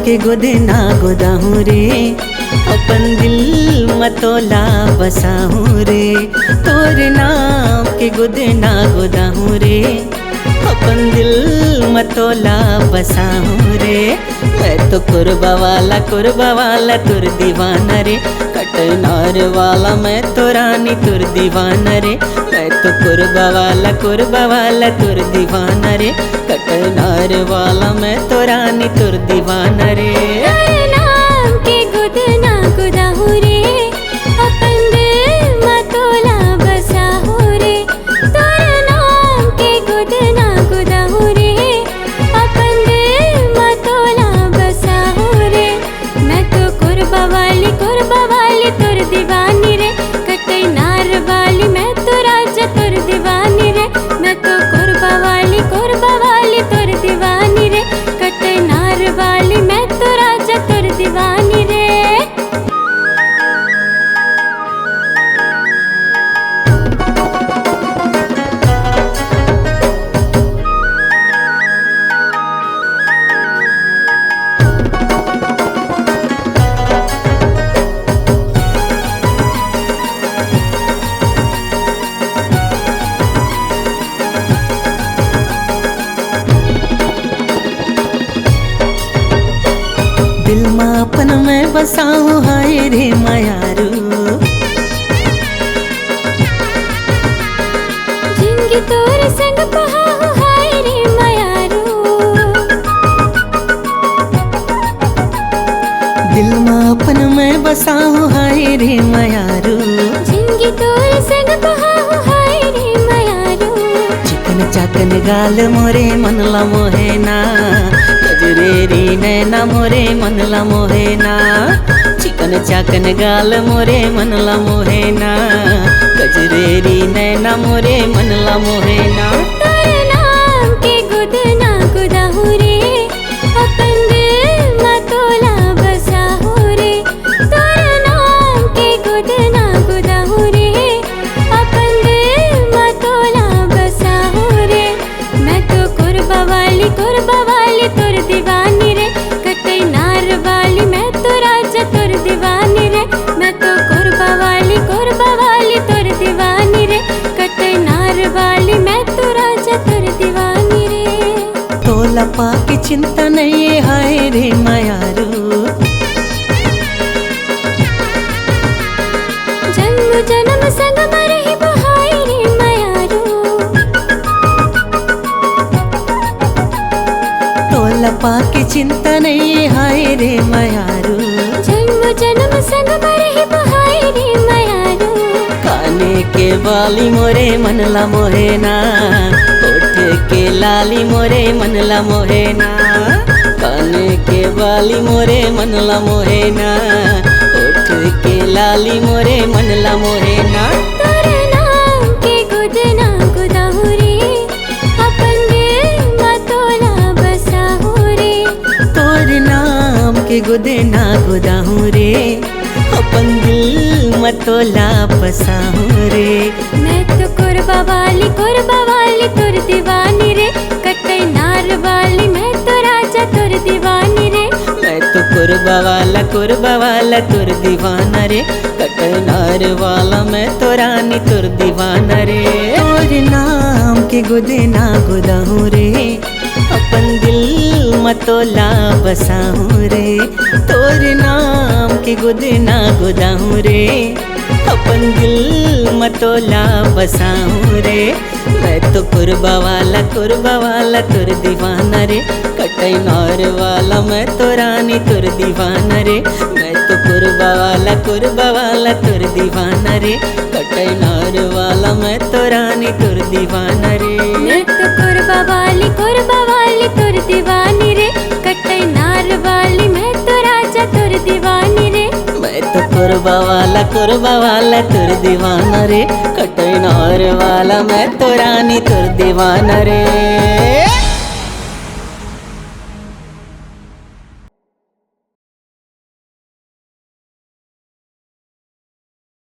के गोदना गोदाहूँ रे, अपन दिल मतोला बसाहूँ रे। तोर नाम के गोदना गोदाहूँ रे, अपन दिल मतोला बसाहूँ रे। मैं तो कुर्बा वाला तुर दीवाना रे, कटनार वाला मैं तो रानी तुर दीवाना रे। मैं तो कुर्बा वाला तुर दीवाना रे, कटनार वाला मैं तो रानी तुर दीवाना रे। नाम के गोदना गोदाहूँ रे, अपन दिल मतोला बसाहूँ रे। तोर नाम के गोदना गोदाहूँ रे, अपन दिल मतोला बसाहूँ रे। मैं तो कुर्बा वाली तुर दीवानी रे, कटई नार वाली मैं तो राजा तुर दीवानी रे। मैं तो कुर्बा वाली तुर दीवानी रे, कटई नार वाली मैं तो राजा तुर दीवानी रे। दिल मापन में बसाऊँ हाय रे मायारू, जिंदगी तोर संग बहाऊँ हाय रे मायारू। दिल मापन में बसाऊँ हाय रे मायारू। जिंदगी तोर संग बहाऊँ हाय रे मायारू। चिकन चाकन गाल मोरे मनला मोहेना, कजरेरी नैना मोरे मनला मोहेना। चिकन चाकन गाल मोरे मनला मोहेना, कजरेरी नैना मोरे मनला मोहेना। तोर नाम के गोदना गोदाहूँ रे, अपन दिल मतोला बसाहूँ रे। तोर नाम के गोदना गोदाहूँ रे, अपन दिल मतोला बसाहूँ रे। मैं तो कुर्बा वाली तुर दीवानी रे, कटई नार वाली मैं तो राजा तुर दीवानी रे। मैं तो कुर्बा वाली तुर दीवानी रे, कटई नार वाली मैं तो राजा तुर दीवानी रे। तोला पाके चिंता नहीं हाय रे मायारू, जन्म जन्म संग मरही बहाय रे मायारू। तोला पाके चिंता नहीं हाय रे मायारू। जन्म जन्म संग मरही बहाय रे मायारू। काने के बाली मोरे मनला मोहेना, होठ के लाली मोरे मनला मोहेना। काने के बाली मोरे मनला मोहेना, होठ के लाली मोरे मनला मोहेना। तोर नाम के गोदना गोदाहूँ रे, अपन दिल मतोला बसाहूँ रे। तोर नाम के गोदना गोदाहूँ रे, अपन दिल मतोला बसाहूँ रे। मैं तो कुर्बा वाली तुर दीवानी रे, कटई नार वाली मैं तो राजा तुर दीवानी रे। मैं तो कुर्बा वाला तुर दीवाना रे, कटनार वाला मैं तो रानी तुर दीवाना रे। तोर नाम के गोदना गोदाहूँ रे, अपन दिल मतोला बसाहूँ रे। तोर नाम के गोदना गोदाहूँ रे, अपन दिल मतोला बसाहूँ रे। मैं तो कुर्बा वाला तुर दीवाना रे, कटई नार वाला मैं तो रानी तुर दीवाना रे। मैं तो कुर्बा वाला तुर दीवाना रे, कटई नार वाला मैं तो रानी तुर दीवाना रे। मैं तो कुर्बा वाली तुर दीवानी रे, कटई नार वाली मैं तो राजा तुर दीवानी रे। मैं तो कुर्बा वाला तुर दीवाना रे, कटई नार वाला मैं तो रानी तुर दीवाना रे।